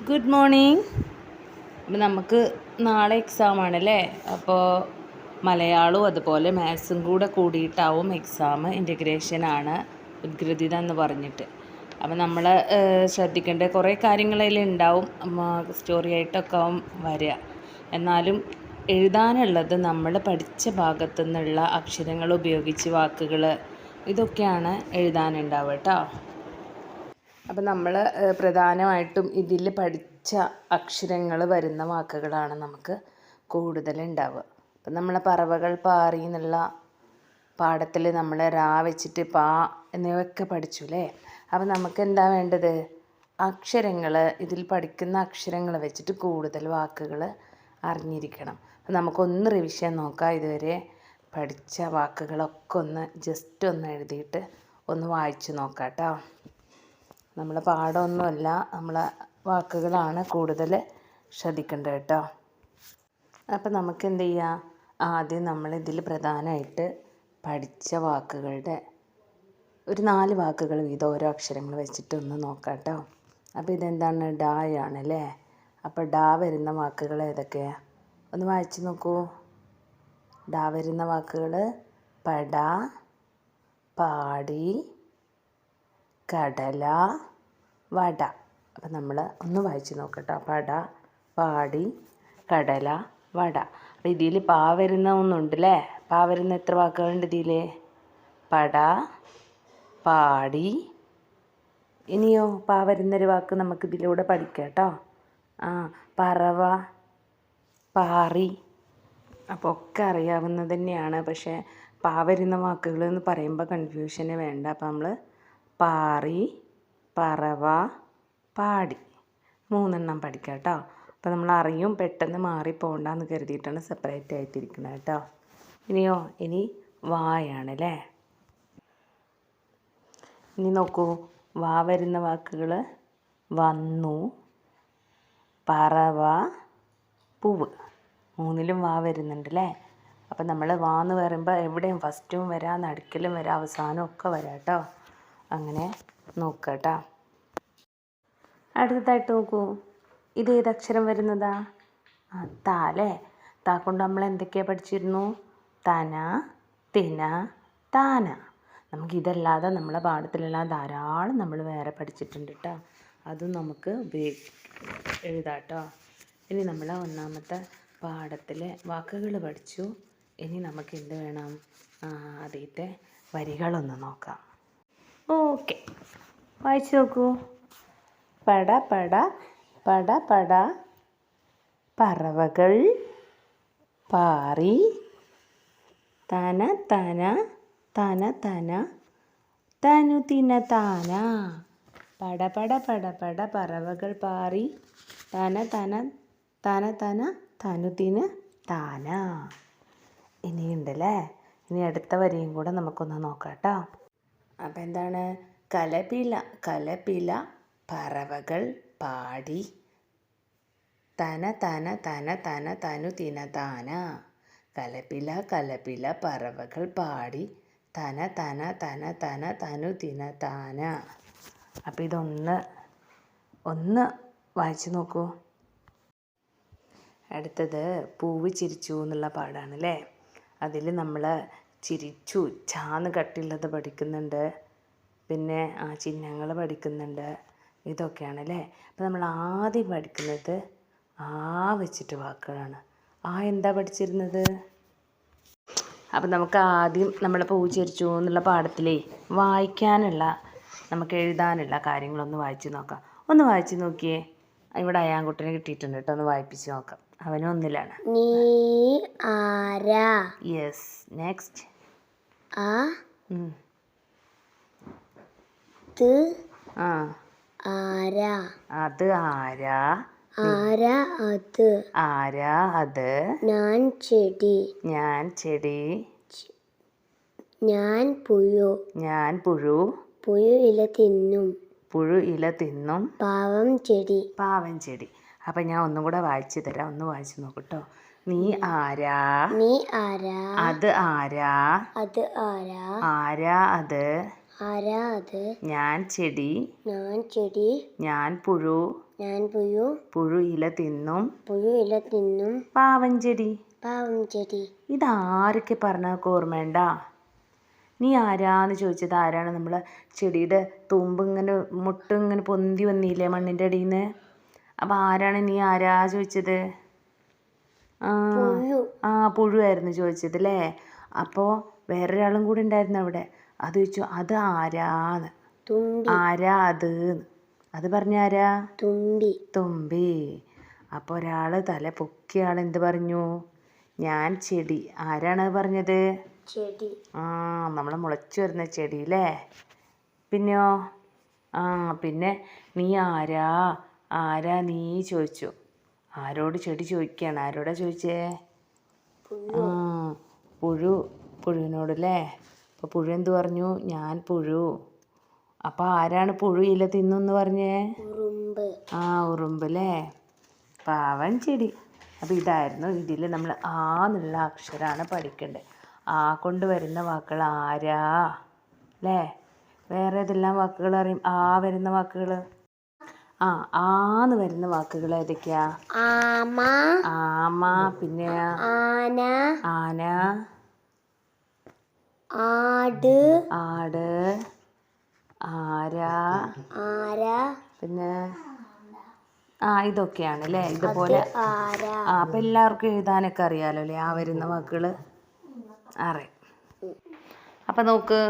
Good morning. അപ്പം നമുക്ക് നാളെ എക്സാം ആണല്ലേ. അപ്പോൾ മലയാളവും അതുപോലെ മാത്സും കൂടെ കൂടിയിട്ടാവും എക്സാം. ഇൻ്റഗ്രേഷനാണ് ഉദ്ഗ്രഥിത എന്ന് പറഞ്ഞിട്ട്. അപ്പം നമ്മൾ ശ്രദ്ധിക്കേണ്ട കുറേ കാര്യങ്ങളിൽ ഉണ്ടാവും. സ്റ്റോറി ആയിട്ടൊക്കെ ആവും വരിക. എന്നാലും എഴുതാനുള്ളത് നമ്മൾ പഠിച്ച ഭാഗത്തു നിന്നുള്ള അക്ഷരങ്ങൾ ഉപയോഗിച്ച് വാക്കുകൾ ഇതൊക്കെയാണ് എഴുതാനുണ്ടാവുക കേട്ടോ. അപ്പം നമ്മൾ പ്രധാനമായിട്ടും ഇതിൽ പഠിച്ച അക്ഷരങ്ങൾ വരുന്ന വാക്കുകളാണ് നമുക്ക് കൂടുതലുണ്ടാവുക. അപ്പം നമ്മളെ പറവകൾ പാറി എന്നുള്ള പാഠത്തിൽ നമ്മൾ രാ വെച്ചിട്ട് പാ എന്നിവയൊക്കെ പഠിച്ചു അല്ലേ. അപ്പം നമുക്ക് എന്താ വേണ്ടത്? അക്ഷരങ്ങൾ, ഇതിൽ പഠിക്കുന്ന അക്ഷരങ്ങൾ വെച്ചിട്ട് കൂടുതൽ വാക്കുകൾ അറിഞ്ഞിരിക്കണം. അപ്പം നമുക്കൊന്ന് റിവിഷൻ നോക്കാം. ഇതുവരെ പഠിച്ച വാക്കുകളൊക്കെ ഒന്ന് ജസ്റ്റ് ഒന്ന് എഴുതിയിട്ട് ഒന്ന് വായിച്ച് നോക്കാം കേട്ടോ. നമ്മളെ പാഠമൊന്നുമല്ല, നമ്മളെ വാക്കുകളാണ് കൂടുതൽ ശ്രദ്ധിക്കേണ്ടത് കേട്ടോ. അപ്പം നമുക്ക് എന്ത് ചെയ്യാം? ആദ്യം നമ്മളിതിൽ പ്രധാനമായിട്ട് പഠിച്ച വാക്കുകളുടെ ഒരു 4 വാക്കുകൾ വീതം ഓരോ അക്ഷരങ്ങൾ വെച്ചിട്ട് ഒന്ന് നോക്കാം കേട്ടോ. അപ്പോൾ ഇതെന്താണ്? ഡായാണ് അല്ലേ. അപ്പോൾ ഡാ വരുന്ന വാക്കുകൾ ഏതൊക്കെയാണ്? ഒന്ന് വായിച്ച് നോക്കൂ. ഡാ വരുന്ന വാക്കുകൾ പട, പാടി, കടല, വട. അപ്പം നമ്മൾ ഒന്ന് വായിച്ച് നോക്കട്ടോ. പട, പാടി, കടല, വട. അപ്പം ഇതിൽ പാ വരുന്ന ഒന്നുണ്ട് അല്ലേ. പാ വരുന്ന എത്ര വാക്കുകളുണ്ട് ഇതിൽ? പട, പാടി. ഇനിയോ പാ വരുന്നൊരു വാക്ക് നമുക്ക് ഇതിലൂടെ പഠിക്കാം കേട്ടോ. പറവ, പാറി. അപ്പോൾ ഒക്കെ അറിയാവുന്നത് തന്നെയാണ്. പക്ഷേ പാ വരുന്ന വാക്കുകൾ എന്ന് പറയുമ്പോൾ കൺഫ്യൂഷന് വേണ്ട. അപ്പം നമ്മൾ പാറി, പറവ, പാടി 3 എണ്ണം പഠിക്കാം കേട്ടോ. അപ്പോൾ നമ്മൾ അറിയും, പെട്ടെന്ന് മാറിപ്പോണ്ടെന്ന് കരുതിയിട്ടാണ് സെപ്പറേറ്റ് ആയിട്ടിരിക്കുന്നത് കേട്ടോ. ഇനിയോ? ഇനി വായാണല്ലേ. ഇനി നോക്കൂ, വാ വരുന്ന വാക്കുകൾ വന്നു, പറവ, പൂവ്. 3ലും വാ വരുന്നുണ്ട് അല്ലേ. അപ്പം നമ്മൾ വാ എന്ന് പറയുമ്പോൾ എവിടെയും ഫസ്റ്റും വരാം, നടുക്കലും വരാം, അവസാനവും ഒക്കെ വരാം കേട്ടോ. അങ്ങനെ നോക്കുക കേട്ടോ. അടുത്തതായിട്ട് നോക്കൂ, ഇത് ഏതക്ഷരം വരുന്നതാ? താ അല്ലേ. താ കൊണ്ട് നമ്മൾ എന്തൊക്കെയാണ് പഠിച്ചിരുന്നു? തന, തിന, താന. നമുക്കിതല്ലാതെ നമ്മളെ പാഠത്തിലെല്ലാം ധാരാളം നമ്മൾ വേറെ പഠിച്ചിട്ടുണ്ട് കേട്ടോ. അതും നമുക്ക് എഴുതാം കേട്ടോ. ഇനി നമ്മൾ ഒന്നാമത്തെ പാഠത്തിലെ വാക്കുകൾ പഠിച്ചു. ഇനി നമുക്ക് എന്ത് വേണം? ആദ്യത്തെ വരികളൊന്ന് നോക്കാം. ഓക്കെ, വായിച്ചു നോക്കൂ. പട പട പട പട പറവകൾ പാറി, തന തന തന തന തനു തിന താന. പട പട പട പട പറവകൾ പാറി, തന തന തന തന തനു തിന താന. ഇനിയുണ്ടല്ലേ. ഇനി അടുത്ത വരിയും കൂടെ നമുക്കൊന്ന് നോക്കാം കേട്ടോ. അപ്പം എന്താണ്? കലപില കലപില പറവകൾ പാടി, തന തന തന തന തനു തിന താന. കലപില കലപില പറവകൾ പാടി, തന തന തന തന തനു തിന താന. അപ്പം ഇതൊന്ന് വായിച്ചു നോക്കൂ. അടുത്തത് പൂവ് ചിരിച്ചു എന്നുള്ള പാഠമാണ് അല്ലേ. അതിൽ നമ്മൾ ചിരിച്ചു, ചാന്ന് കട്ടിയുള്ളത് പഠിക്കുന്നുണ്ട്. പിന്നെ ചിഹ്നങ്ങൾ പഠിക്കുന്നുണ്ട്. ഇതൊക്കെയാണ് അല്ലേ. അപ്പോൾ നമ്മൾ ആദ്യം പഠിക്കുന്നത് ആ വെച്ചിട്ട് വാക്കുകളാണ്. എന്താ പഠിച്ചിരുന്നത്? അപ്പം നമുക്ക് ആദ്യം നമ്മൾ പൂവ് ചിരിച്ചു എന്നുള്ള പാഠത്തിലേ വായിക്കാനുള്ള, നമുക്ക് എഴുതാനുള്ള കാര്യങ്ങളൊന്ന് വായിച്ച് നോക്കാം. ഒന്ന് വായിച്ച് നോക്കിയേ. ഇവിടെ അയാൻകുട്ടനെ കിട്ടിയിട്ടുണ്ട് കേട്ടോ. ഒന്ന് വായിപ്പിച്ച് നോക്കാം. അവനും 1ലാണ്. നീ ആരാ? യെസ്. നെക്സ്റ്റ്. ആരാ? അത് ആരാ? ആരാ അത്? ആരാ അത്? ഞാൻ ചെടി. ഞാൻ ചെടി. ഞാൻ പുഴു. ഞാൻ പുഴു. പുഴു ഇല തിന്നും. പുഴു ഇല തിന്നും. പാവം ചെടി. പാവം ചെടി. അപ്പം ഞാൻ ഒന്നും കൂടെ വായിച്ചു തരാം. ഒന്ന് വായിച്ചു നോക്കട്ടോ. നീ ആരാ? നീ ആരാ? അത് ആരാ? അത് ആരാ? ആരാ അത്? ആരാ അത്? ഞാൻ ചെടി. ഞാൻ ചെടി. ഞാൻ പുഴു. ഞാൻ പുഴു പുഴു ഇല തിന്നും ഇല തിന്നും പാവം ചെടി. പാവം ചെടി. ഇതാരൊക്കെ പറഞ്ഞൊക്കെ ഓർമ്മയുണ്ട? നീ ആരാന്ന് ചോദിച്ചത് ആരാണ്? നമ്മളെ ചെടിയുടെ തുമ്പ് ഇങ്ങനെ മുട്ടിങ്ങനെ പൊന്തി വന്നില്ലേ മണ്ണിൻ്റെ അടിയിൽ നിന്ന്? അപ്പം ആരാണ്? നീ ആരാ ചോദിച്ചത്? ആ പുഴുവായിരുന്നു ചോദിച്ചത് അല്ലേ? അപ്പോൾ വേറൊരാളും കൂടി ഉണ്ടായിരുന്നു അവിടെ. അത് ചോദിച്ചു അത് ആരാന്ന്. ആരാ അത്? അത് പറഞ്ഞ ആരാ? തുമ്പി. അപ്പോൾ ഒരാൾ തല പൊക്കിയ ആൾ എന്ത് പറഞ്ഞു? ഞാൻ ചെടി. ആരാണ് പറഞ്ഞത്? ചെടി. നമ്മൾ മുളച്ചു വരുന്ന ചെടി അല്ലേ? പിന്നെയോ? പിന്നെ നീ ആരാ? ആരാ നീ ചോദിച്ചു. ആരോട് ചെടി ചോദിക്കുകയാണ്? ആരോടാ ചോദിച്ചേ? പുഴുവിനോടല്ലേ? അപ്പോൾ പുഴു എന്ത് പറഞ്ഞു? ഞാൻ പുഴു. അപ്പോൾ ആരാണ് പുഴു ഇല തിന്നെന്ന് പറഞ്ഞേ? ഉറുമ്പ് അല്ലേ? പാവം ചെടി. അപ്പോൾ ഇതായിരുന്നു. ഇതിൽ നമ്മൾ ആ എന്നുള്ള അക്ഷരമാണ് പഠിക്കേണ്ടത്. ആ കൊണ്ട് വരുന്ന വാക്കുകൾ ആരാ അല്ലേ? വേറെ ഏതെല്ലാം വാക്കുകൾ അറിയും? ആ വരുന്ന വാക്കുകൾ. ആന്ന് വരുന്ന വാക്കുകൾ ഏതൊക്കെയാ? ആമ. പിന്നെ ആന, ആട്, ആര. പിന്നെ ഇതൊക്കെയാണ് അല്ലേ? ഇതുപോലെ അപ്പം എല്ലാവർക്കും എഴുതാനൊക്കെ അറിയാമല്ലോ അല്ലേ? ആ വരുന്ന വാക്കുകൾ അറിയാം. അപ്പം നോക്ക്,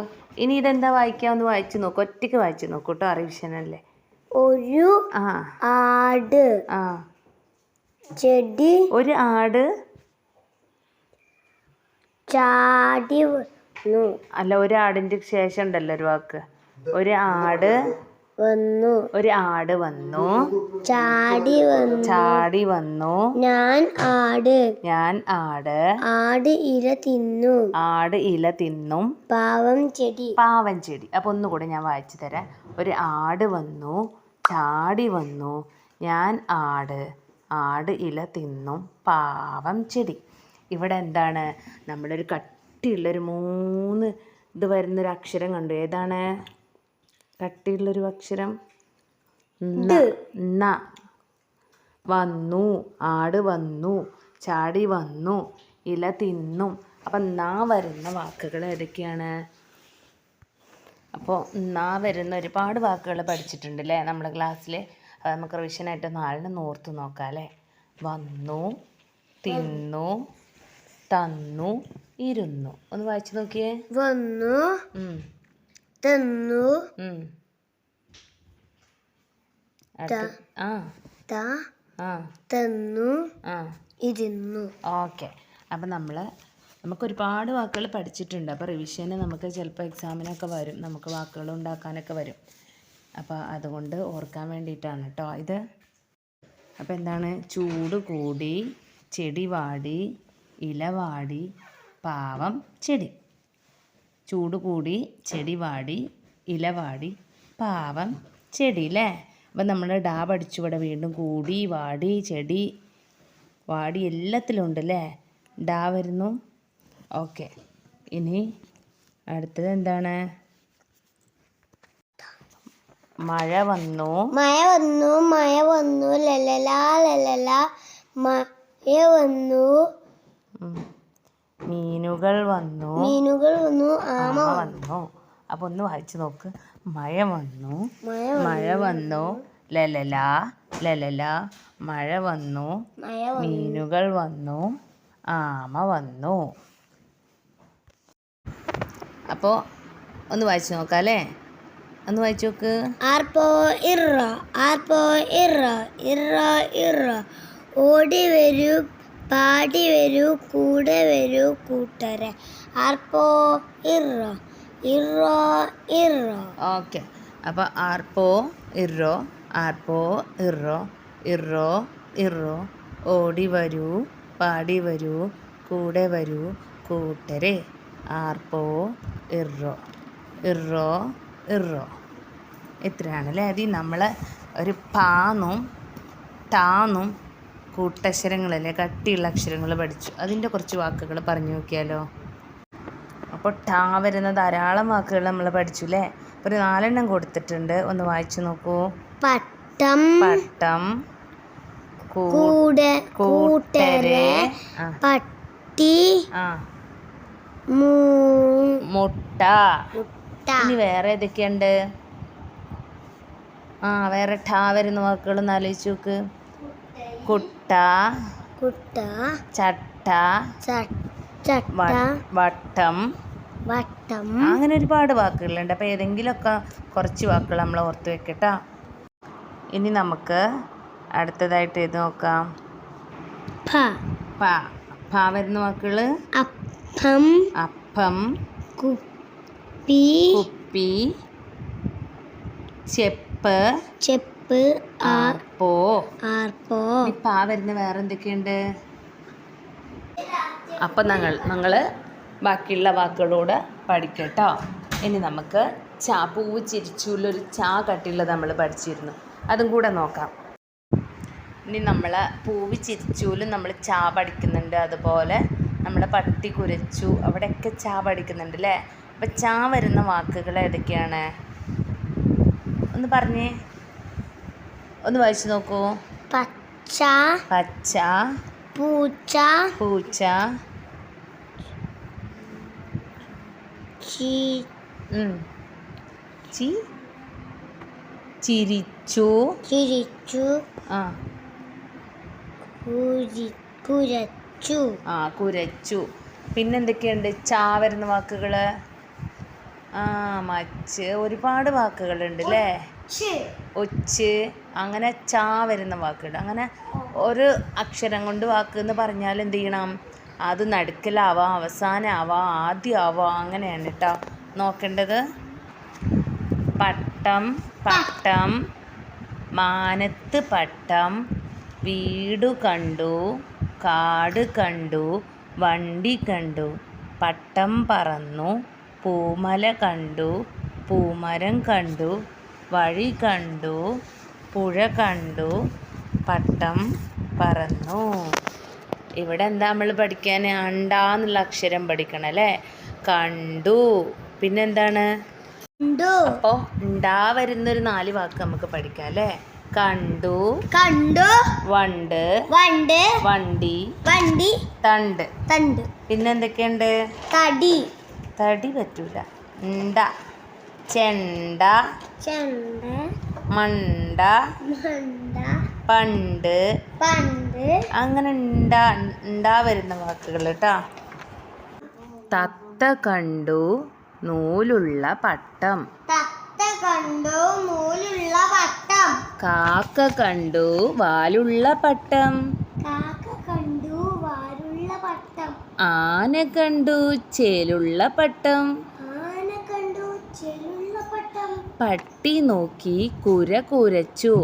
ഇനി ഇതെന്താ വായിക്കാമെന്ന് വായിച്ചു നോക്ക്. ഒറ്റയ്ക്ക് വായിച്ചു നോക്കൂ കേട്ടോ. റിവിഷനല്ലേ? ഒരു ആട്. ചെടി. ഒരു ആട് ചാടി വന്നു. അല്ല, ഒരു ആടിൻ്റെ ശേഷം ഉണ്ടല്ലോ ഒരു വാക്ക്. ഒരു ആട് വന്നു. ചാടി വന്നു. ഞാൻ ആട്. ആട് ഇല തിന്നും. പാവം ചെടി. അപ്പോൾ ഒന്നുകൂടെ ഞാൻ വായിച്ചു തരാം. ഒരു ആട് വന്നു, ചാടി വന്നു. ഞാൻ ആട് ഇല തിന്നും. പാവം ചെടി. ഇവിടെ എന്താണ്? നമ്മളൊരു കട്ടിയുള്ളൊരു 3 ഇത് വരുന്നൊരു അക്ഷരം കണ്ടു. ഏതാണ് കട്ടിയുള്ളൊരു അക്ഷരം? ന. വന്നു, ആട് വന്നു, ചാടി വന്നു, ഇല തിന്നും. അപ്പം വരുന്ന വാക്കുകൾ ഏതൊക്കെയാണ്? അപ്പോൾ വരുന്ന ഒരുപാട് വാക്കുകൾ പഠിച്ചിട്ടുണ്ട് അല്ലേ നമ്മുടെ ക്ലാസ്സിൽ? അത് നമുക്ക് റിവിഷനായിട്ട് 4 ഓർത്ത് നോക്കാം അല്ലേ? വന്നു, തിന്നു, തന്നു, ഇരുന്നു. ഒന്ന് വായിച്ചു നോക്കിയേ. വന്നു, തന്നു, തന്നു, ഇരുന്നു. ഓക്കെ. അപ്പം നമുക്ക് ഒരുപാട് വാക്കുകൾ പഠിച്ചിട്ടുണ്ട്. അപ്പോൾ റിവിഷന് നമുക്ക് ചിലപ്പോൾ എക്സാമിനൊക്കെ വരും. നമുക്ക് വാക്കുകൾ ഉണ്ടാക്കാനൊക്കെ വരും. അപ്പോൾ അതുകൊണ്ട് ഓർക്കാൻ വേണ്ടിയിട്ടാണ് കേട്ടോ ഇത്. അപ്പോൾ എന്താണ്? ചൂട് കൂടി, ചെടി വാടി, ഇല വാടി, പാവം ചെടി. ചൂട് കൂടി, ചെടി വാടി, ഇല വാടി, പാവം ചെടി അല്ലേ? അപ്പം നമ്മൾ ഡാ പഠിച്ചു. ഇവിടെ വീണ്ടും കൂടി, വാടി, ചെടി, വാടി എല്ലാത്തിലും ഉണ്ട് അല്ലേ? ഡാ വരുന്നു. ഓക്കെ. ഇനി അടുത്തത് എന്താണ്? മഴ വന്നു, ലലല. മഴ വന്നു. മീനുകൾ വന്നു, ആമ വന്നു. അപ്പോൾ ഒന്ന് വായിച്ചു നോക്ക്. മഴ വന്നു, ലലല. മഴ വന്നു, മീനുകൾ വന്നു, ആമ വന്നു. അപ്പോൾ ഒന്ന് വായിച്ചു നോക്കാം അല്ലേ? ഒന്ന് വായിച്ചു നോക്ക്. ആർപ്പോ ഇറ. ഓടി വരൂ, പാടി വരൂ, കൂടെ വരൂ കൂട്ടരെ. ആർപ്പോ ഇറ. ഓക്കെ. അപ്പോൾ ആർപ്പോ ഇറോ. ഓടി വരൂ, പാടി വരൂ, കൂടെ വരൂ കൂട്ടരെ. ആർപ്പോ ഇറോ. ഇത്രയാണല്ലേ? അത് നമ്മൾ ഒരു പാന്നും ടാന്നും കൂട്ടക്ഷരങ്ങളല്ലേ, കട്ടിയുള്ള അക്ഷരങ്ങൾ പഠിച്ചു. അതിൻ്റെ കുറച്ച് വാക്കുകൾ പറഞ്ഞു നോക്കിയാലോ? അപ്പോൾ ടാ വരുന്ന ധാരാളം വാക്കുകൾ നമ്മൾ പഠിച്ചു അല്ലേ? ഒരു 4 കൊടുത്തിട്ടുണ്ട്. ഒന്ന് വായിച്ചു നോക്കൂ. പട്ട, പട്ടം പട്ടം കൂട്ടരെ പട്ടി ആ മുട്ട. ഇനി വേറെ ഏതൊക്കെയുണ്ട്? വേറെ ഠ വരുന്ന വാക്കുകൾ ആലോചിച്ച് നോക്ക്. കുട്ട, ചട്ട, വട്ടം, അങ്ങനെ ഒരുപാട് വാക്കുകളുണ്ട്. അപ്പോൾ ഏതെങ്കിലുമൊക്കെ കുറച്ച് വാക്കുകൾ നമ്മൾ ഓർത്ത് വെക്കട്ടോ. ഇനി നമുക്ക് അടുത്തതായിട്ട് ഏത് നോക്കാം? പ വരുന്ന വാക്കുകൾ അപ്പം, കുപ്പി, ചെപ്പ്, ആർപ്പോ. പ വരുന്ന വേറെ എന്തൊക്കെയുണ്ട്? അപ്പം ഞങ്ങൾ ബാക്കിയുള്ള വാക്കുകളോട് പഠിക്കട്ടോ. ഇനി നമുക്ക് പൂവ് ചിരിച്ചൂലൊരു കട്ടിയുള്ളത് നമ്മൾ പഠിച്ചിരുന്നു, അതും കൂടെ നോക്കാം. ഇനി നമ്മൾ പൂവ് ചിരിച്ചൂലും നമ്മൾ പഠിക്കുന്നുണ്ട്. അതുപോലെ നമ്മളെ പട്ടി കുരച്ചു, അവിടെയൊക്കെ പഠിക്കുന്നുണ്ട് അല്ലേ? അപ്പം വരുന്ന വാക്കുകൾ ഏതൊക്കെയാണ്? ഒന്ന് പറഞ്ഞേ, ഒന്ന് വായിച്ചു നോക്കൂ. പച്ച, പൂച്ച, ചിരിച്ചു, കുരച്ചു. പിന്നെന്തൊക്കെയുണ്ട് വരുന്ന വാക്കുകൾ? മച്ച്, ഒരുപാട് വാക്കുകളുണ്ട് അല്ലേ? ഒച്ച്, അങ്ങനെ വരുന്ന വാക്കുകൾ. അങ്ങനെ ഒരു അക്ഷരം കൊണ്ട് വാക്ക് എന്ന് പറഞ്ഞാൽ എന്ത് ചെയ്യണം? അത് നടുക്കലാവാം, അവസാനമാവാം, ആദ്യമാവാം, അങ്ങനെയാണ് കേട്ടോ നോക്കേണ്ടത്. പട്ടം, മാനത്ത് പട്ടം, വീടു കണ്ടു, കാട് കണ്ടു, വണ്ടി കണ്ടു, പട്ടം പറന്നു, പൂമല കണ്ടു, പൂമരം കണ്ടു, വഴി കണ്ടു, പുഴ കണ്ടു, പട്ടം പറന്നു. ഇവിടെ എന്താ നമ്മൾ പഠിക്കാൻ? അണ്ടാന്നുള്ള അക്ഷരം പഠിക്കണം അല്ലേ? കണ്ടു. പിന്നെന്താണ്? അപ്പോൾ വരുന്നൊരു 4 വാക്ക് നമുക്ക് പഠിക്കാം അല്ലേ? കണ്ടു, വണ്ട്, വണ്ടി, തണ്ട്. പിന്നെന്തൊക്കെയുണ്ട്? തടി പറ്റൂല. ചെണ്ട, മണ്ട, പണ്ട്, അങ്ങനെ വരുന്ന വാക്കുകൾ കേട്ടോ. തത്ത കണ്ടു നൂലുള്ള പട്ടം, കാക്ക കണ്ടു വാലുള്ള പട്ടം, ആന കണ്ടു ചേലുള്ള പട്ടം, പട്ടി നോക്കി കുര കുരച്ചു,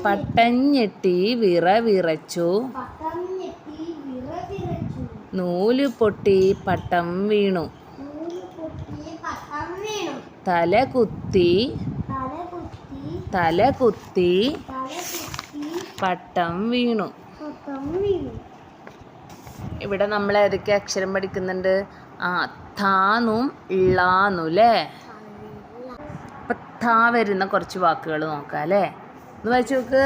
പട്ടം ഞെട്ടി വിറച്ചു, നൂല് പൊട്ടി പട്ടം വീണു, തല കുത്തി പട്ടം വീണു. ഇവിടെ നമ്മൾ ഏതൊക്കെ അക്ഷരം പഠിക്കുന്നുണ്ട്? താന്നും ളാന്നും അല്ലേ? അപ്പം വരുന്ന കുറച്ച് വാക്കുകൾ നോക്കാം അല്ലേ? ഒന്ന് വായിച്ചു നോക്ക്.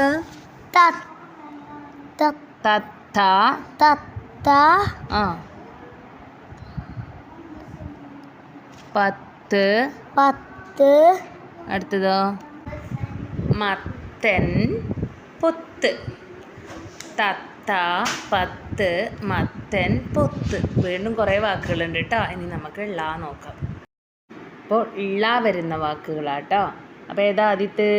തത്ത, പത്ത്, അടുത്തതോ മത്തൻ, പൊത്ത്. തത്ത, പത്ത്, മത്തൻ, പൊത്ത്. വീണ്ടും കുറേ വാക്കുകളുണ്ട് കേട്ടോ. ഇനി നമുക്ക് നോക്കാം. അപ്പോൾ വരുന്ന വാക്കുകളാട്ടോ. അപ്പോൾ ഏതാ ആദ്യത്തെ?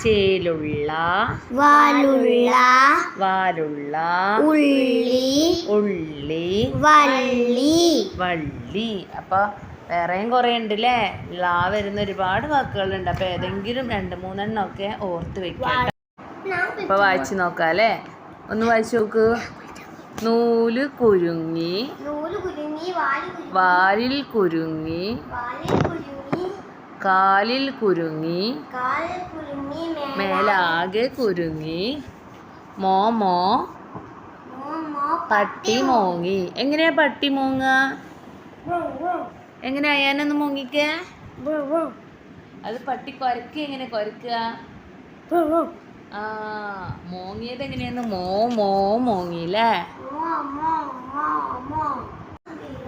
ചേലുള്ള, വാലുള്ള, ഉള്ളി, വള്ളി. അപ്പോൾ വേറെയും കുറേ ഉണ്ട് അല്ലേ? വരുന്ന ഒരുപാട് വാക്കുകളുണ്ട്. അപ്പോൾ ഏതെങ്കിലും 2-3 എണ്ണമൊക്കെ ഓർത്ത് വെക്കാം. അപ്പോൾ വായിച്ചു നോക്കാം അല്ലേ? ഒന്ന് വായിച്ചു നോക്ക്. നൂല് കുരുങ്ങി, വാലിൽ കുരുങ്ങി, കാലിൽ കുരുങ്ങി, മേലാകെ കുരുങ്ങി, പട്ടി മോങ്ങി. എങ്ങനെയാ പട്ടി മോങ്ങ? എങ്ങനെ അയ്യാനൊന്ന് മോങ്ങിക്കേ? അത് പട്ടി കൊരക്കുക. എങ്ങനെ കൊരക്കുക? ആ, മോങ്ങിയത് എങ്ങനെയാന്ന്? മോങ്ങിയില്ലേ?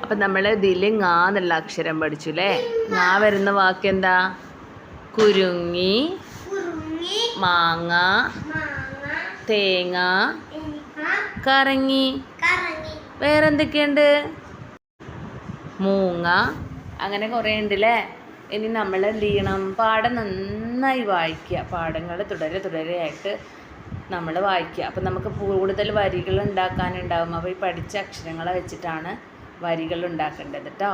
അപ്പം നമ്മൾ ഇതിൽ ങാ എന്നുള്ള അക്ഷരം പഠിച്ചു അല്ലേ? ങാ വരുന്ന വാക്ക് എന്താ? കുരുങ്ങി, മാങ്ങ, തേങ്ങ, കറങ്ങി. വേറെന്തൊക്കെയുണ്ട്? മൂങ്ങ. അങ്ങനെ കുറേ ഉണ്ട് അല്ലേ? ഇനി നമ്മൾ എന്ത് ചെയ്യണം? പാഠം നന്നായി വായിക്കുക. പാഠങ്ങൾ തുടരെയായിട്ട് നമ്മൾ വായിക്കുക. അപ്പം നമുക്ക് കൂടുതൽ വരികൾ ഉണ്ടാക്കാനുണ്ടാവും. അപ്പോൾ ഈ പഠിച്ച അക്ഷരങ്ങളെ വെച്ചിട്ടാണ് വരികൾ ഉണ്ടാക്കേണ്ടത് കേട്ടോ.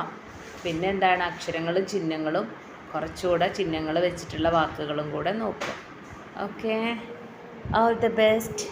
പിന്നെ എന്താണ്? അക്ഷരങ്ങളും ചിഹ്നങ്ങളും കുറച്ചുകൂടെ ചിഹ്നങ്ങൾ വെച്ചിട്ടുള്ള വാക്കുകളും കൂടെ നോക്കുക. Okay, all the best.